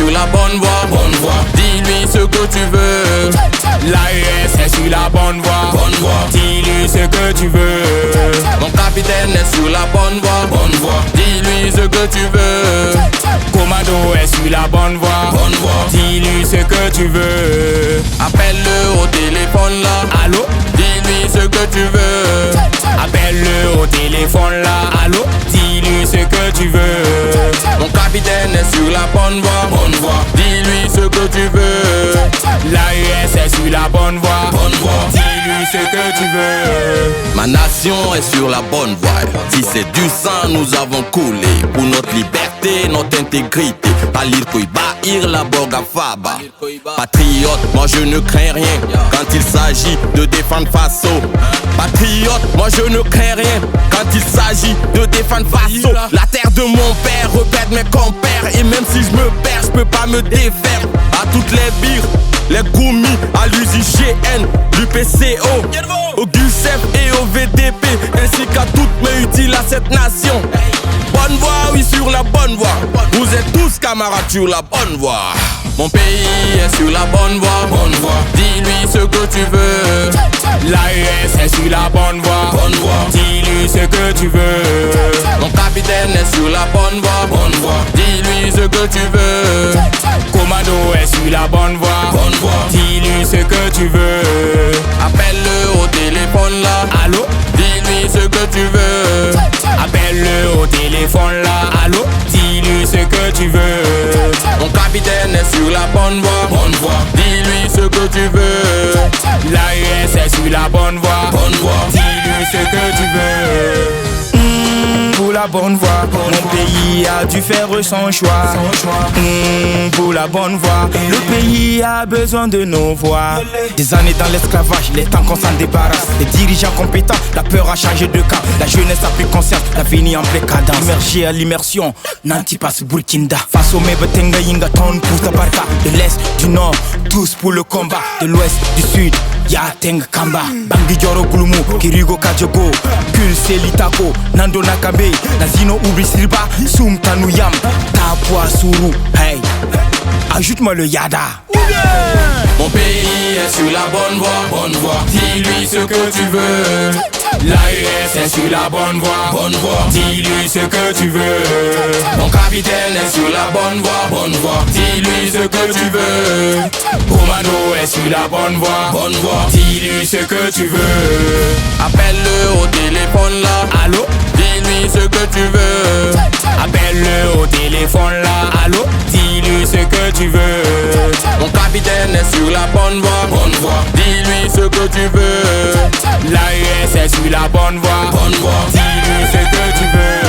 sur la bonne voie, bonne voie. Dis-lui ce que tu veux. L'AES est sur la bonne voie, bonne voie. Dis-lui ce que tu veux. Mon capitaine est sur la bonne voie, bonne voie. Dis-lui ce que tu veux. Commando est sur la bonne voie, bonne voie. Dis-lui ce que tu veux. Appelle-le au téléphone là. Allô? Dis-lui ce que tu veux. Appelle-le au téléphone là. Allô? Dis-lui ce que tu veux. Mon capitaine est sur la bonne voie, bonne voie. Dis-lui ce que tu veux. L'AES est sur la bonne voie, bonne voie. Dis-lui ce que tu veux. Ma nation est sur la bonne voie. Si c'est du sang, nous avons coulé pour notre liberté, notre intégrité. Palir Koïba, la Borga Faba. Patriote, moi je ne crains rien quand il s'agit de défendre Faso. Patriote, moi je ne crains rien quand il s'agit de défendre Faso. La terre de mon père, repère mes compères. Et même si je me perds, je peux pas me défaire. À toutes les bires, les goumis, à l'USIGN, l'UPCO, au GUSEF et au VDP, ainsi qu'à toutes mes utiles à cette nation. Bonne voie, oui, sur la bonne voie. Vous êtes tous camarades sur la bonne voie. Mon pays est sur la bonne voie, bonne voie. Dis-lui ce que tu veux. L'AES est sur la bonne voie, bonne voie. Dis-lui ce que tu veux. Mon capitaine est sur la bonne voie, bonne voie. Dis-lui ce que tu veux. Commando est sur la bonne voie, bonne voie. Dis-lui ce que tu veux. Appelle-le au téléphone là. Allô? Dis-lui ce que tu veux. Appelle-le au téléphone là. Allô? Dis-lui ce que tu veux. Mon capitaine est sur la bonne voie, bonne voie. Dis-lui ce que tu veux. L'AES est sur la bonne voie, bonne voie. Dis-lui ce que tu veux. Pour la bonne voie, mon pays a dû faire son choix. Pour la bonne voie, le pays a besoin de nos voix. Des années dans l'esclavage, il est temps qu'on s'en débarrasse. Les dirigeants compétents, la peur a changé de camp. La jeunesse a pris conscience, l'avenir en pleine cadence. Immergé à l'immersion, Nanti passe Burkinda. Face au Mebetenga Yinga Ton pour Tabarka. De l'est, du nord, tous pour le combat. De l'ouest, du sud, ya Tenga Kamba. Bangi Joro Gulumu, Kirigo Kajogo, Kul Selitako, Nando Nakabe, Nazino Ubisriba, Sum Tanuyam, Tapua Suru, hey, ajoute-moi le Yada. Mon pays est sur la bonne voie, bonne voie. Dis-lui ce que tu veux. L'AES est sur la bonne voie, bonne voie. Dis-lui ce que tu veux. Mon capitaine est sur la bonne voie, bonne voie. Dis-lui ce que tu veux. Commando est sur la bonne voie, bonne voie. Dis-lui ce que tu veux. Appelle-le au téléphone là. Allô? Dis-lui ce que tu veux. Appelle-le au téléphone là. Allô? Dis-lui ce que tu veux. Mon capitaine est sur la bonne voie, bonne voie. Dis-lui ce que tu veux. L'AES est sur la bonne voie, bonne voie. Dis-lui ce que tu veux.